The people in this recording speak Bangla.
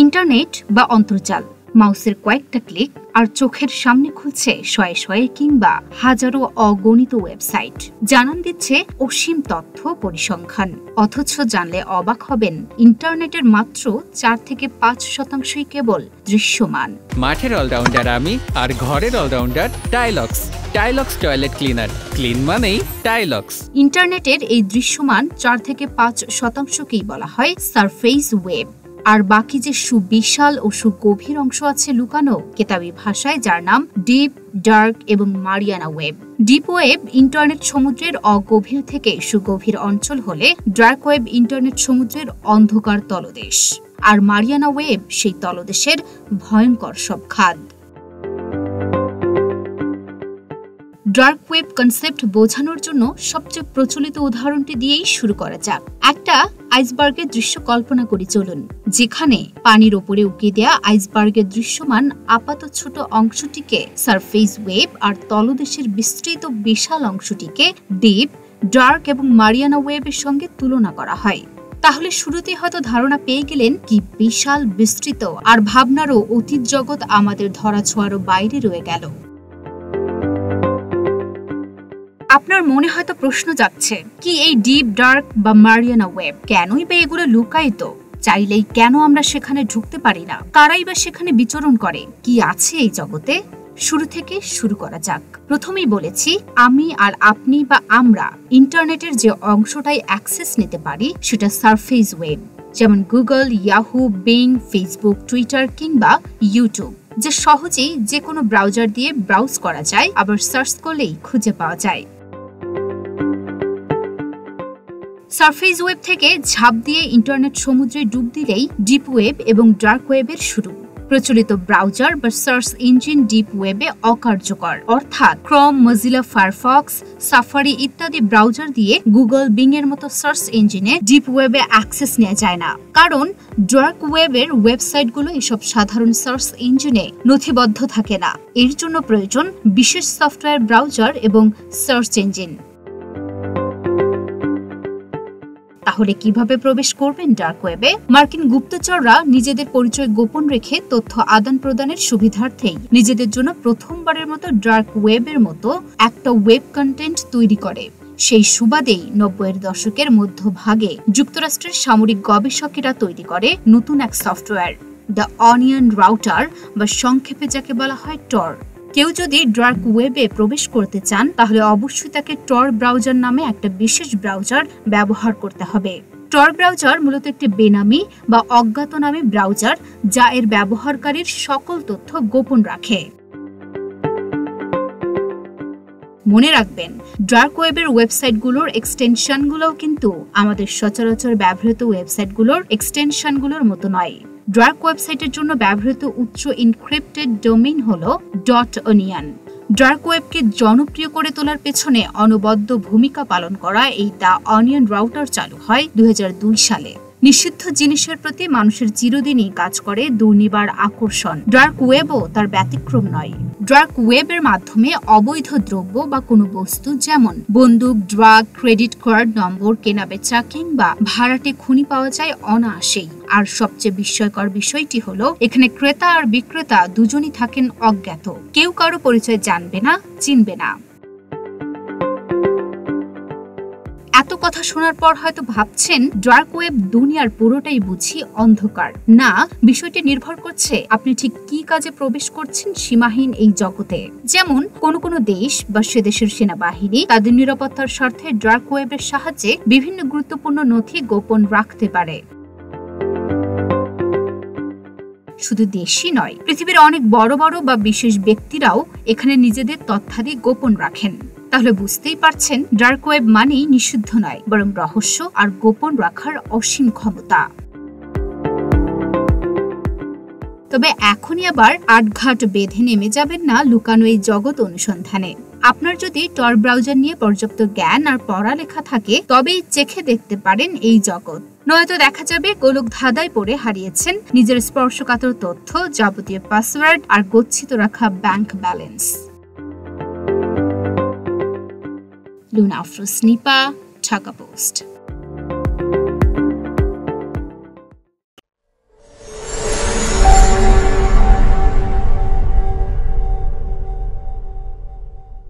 ইন্টারনেট বা অন্তর্জাল মাউসের কয়েকটা ক্লিক আর চোখের সামনে খুলছে শয়ে শয়ে কিংবা হাজারো অগণিত ওয়েবসাইট, জানান দিচ্ছে অসীম তথ্য পরিসংখ্যান। অথচ জানলে অবাক হবেন, ইন্টারনেটের মাত্র 4 থেকে 5% কেবল দৃশ্যমান। মাঠের অলরাউন্ডার আমি, আর ঘরের allrounder Tylox. Tylox toilet cleaner, clean মানেই টাইলক্স। ইন্টারনেটের এই দৃশ্যমান 4 থেকে 5%কেই বলা হয় সারফেস ওয়েব। আর বাকি যে সুবিশাল ও সুগভীর অংশ আছে লুকানো কেতাবি ভাষায়, যার নাম ডিপ, ডার্ক এবং Mariana web. Deep web internet সমুদ্রের অগভীর থেকে সুগভীর অঞ্চল হলে ডার্ক ওয়েব ইন্টারনেট সমুদ্রের অন্ধকার তলদেশ, আর মারিয়ানা ওয়েব সেই তলদেশের ভয়ঙ্কর সব খাদ। ডার্ক ওয়েব কনসেপ্ট বোঝানোর জন্য সবচেয়ে প্রচলিত উদাহরণটি দিয়েই শুরু করা যাক। একটা আইসবার্গের দৃশ্য কল্পনা করে চলুন, যেখানে পানির ওপরে উঁকি দেয়া আইসবার্গের দৃশ্যমান আপাত ছোট অংশটিকে সারফেস ওয়েব আর তলদেশের বিস্তৃত বিশাল অংশটিকে ডিপ, ডার্ক এবং মারিয়ানা ওয়েবের সঙ্গে তুলনা করা হয়। তাহলে শুরুতে হয়তো ধারণা পেয়ে গেলেন কি বিশাল, বিস্তৃত আর ভাবনারও অতীত জগৎ আমাদের ধরাছোঁয়ারও বাইরে রয়ে গেল। আপনার মনে হয়তো প্রশ্ন যাচ্ছে, কি এই ডিপ, ডার্ক বা মারিয়ানা ওয়েব, কেনই বা এগুলো লুকায়িত? চাইলেই কেন আমরা সেখানে ঢুকতে পারি না? কারাই বা সেখানে বিচরণ করে? কি আছে এই জগতে? শুরু থেকে শুরু করা যাক। প্রথমেই বলেছি, আমি আর আপনি বা আমরা ইন্টারনেটের যে অংশটাই অ্যাক্সেস নিতে পারি সেটা সারফেস ওয়েব, যেমন Google, Yahoo, being, Facebook, Twitter কিংবা ইউটিউব, যে সহজেই যে কোনো ব্রাউজার দিয়ে ব্রাউজ করা যায়, আবার সার্চ করলেই খুঁজে পাওয়া যায়। সারফেস ওয়েব থেকে ঝাঁপ দিয়ে ইন্টারনেট সমুদ্রে ডুব দিলেই ডিপ ওয়েব এবং ডার্ক ওয়েবের শুরু। প্রচলিত ব্রাউজার বা সার্চ ইঞ্জিন ডিপ ওয়েবে অকার্যকর, অর্থাৎ ক্রোম, মজিলা ফায়ারফক্স, সাফারি ইত্যাদি ব্রাউজার দিয়ে গুগল, বিং এর মতো সার্চ ইঞ্জিনে ডিপ ওয়েবে অ্যাক্সেস নেওয়া যায় না, কারণ ডার্ক ওয়েবের ওয়েবসাইটগুলো এসব সাধারণ সার্চ ইঞ্জিনে নথিবদ্ধ থাকে না। এর জন্য প্রয়োজন বিশেষ সফটওয়্যার, ব্রাউজার এবং সার্চ ইঞ্জিন। তাহলে কিভাবে প্রবেশ করবেন ডার্ক ওয়েবে? মার্কিন গুপ্তচররা নিজেদের পরিচয় গোপন রেখে তথ্য আদান প্রদানের সুবিধার্থেই নিজেদের জন্য প্রথমবারের মতো ডার্ক ওয়েবের মতো একটা ওয়েব কন্টেন্ট তৈরি করে। সেই সুবাদেই 90-এর দশকের মধ্যভাগে যুক্তরাষ্ট্রের সামরিক গবেষকেরা তৈরি করে নতুন এক সফটওয়্যার, দ্য অনিয়ন রাউটার, বা সংক্ষেপে যাকে বলা হয় টর। কেউ যদি ডার্ক ওয়েবে প্রবেশ করতে চান, তাহলে অবশ্যই তাকে টর ব্রাউজার নামে একটা বিশেষ ব্রাউজার ব্যবহার করতে হবে। টর ব্রাউজার মূলত একটি বেনামি বা অজ্ঞাতনামী ব্রাউজার, যা এর ব্যবহারকারীর সকল তথ্য গোপন রাখে। মনে রাখবেন, ডার্ক ওয়েবের ওয়েবসাইটগুলোর এক্সটেনশনগুলোও কিন্তু আমাদের সচরাচর ব্যবহৃত ওয়েবসাইটগুলোর এক্সটেনশনগুলোর মতো নয়। ডার্ক ওয়েবসাইটের জন্য ব্যবহৃত উচ্চ ইনক্রিপ্টেড ডোমেইন হলো .onion। ডার্ক ওয়েবকে জনপ্রিয় করে তোলার পেছনে অনবদ্য ভূমিকা পালন করা এই দ্য অনিয়ন রাউটার চালু হয় 2002 সালে। নিষিদ্ধ জিনিসের প্রতি মানুষের চিরদিনই কাজ করে দুর্নিবার আকর্ষণ। ডার্ক ওয়েবও তার ব্যতিক্রম নয়। ডার্ক ওয়েবের মাধ্যমে অবৈধ দ্রব্য বা কোনো বস্তু, যেমন বন্দুক, ড্রাগ, ক্রেডিট কার্ড নম্বর, কেনাবেচা কিংবা ভাড়াটে খুনি পাওয়া যায় অনায়াসেই। আর সবচেয়ে বিস্ময়কর বিষয়টি হলো, এখানে ক্রেতা আর বিক্রেতা দুজনই থাকেন অজ্ঞাত। কেউ কারো পরিচয় জানবে না, চিনবে না। এত কথা শোনার পর হয়তো ভাবছেন, ডার্ক ওয়েব দুনিয়ার পুরোটাই বুঝি অন্ধকার। না, বিষয়টি নির্ভর করছে আপনি ঠিক কি কাজে প্রবেশ করছেন সীমাহীন এই জগতে। যেমন কোনো দেশ বা সে দেশের সেনাবাহিনী তাদের নিরাপত্তার স্বার্থে ডার্ক ওয়েবের সাহায্যে বিভিন্ন গুরুত্বপূর্ণ নথি গোপন রাখতে পারে। শুধু দেশই নয়, পৃথিবীর অনেক বড় বড় বা বিশেষ ব্যক্তিরাও এখানে নিজেদের তথ্যাদি গোপন রাখেন। তাহলে বুঝতেই পারছেন, ডার্ক ওয়েব মানেই নিষিদ্ধ নয়, বরং রহস্য আর গোপন রাখার অসীম ক্ষমতা। তবে এখনই আবার আটঘাট বেঁধে নেমে যাবেন না লুকানো এই জগৎ অনুসন্ধানে। আপনার যদি টর ব্রাউজার নিয়ে পর্যাপ্ত জ্ঞান আর পড়ালেখা থাকে, তবেই চেখে দেখতে পারেন এই জগৎ। নয়তো দেখা যাবে গোলক ধাঁধায় পড়ে হারিয়েছেন নিজের স্পর্শকাতর তথ্য, যাবতীয় পাসওয়ার্ড আর গচ্ছিত রাখা bank balance. Luna Afroz Nipa, Dhaka post.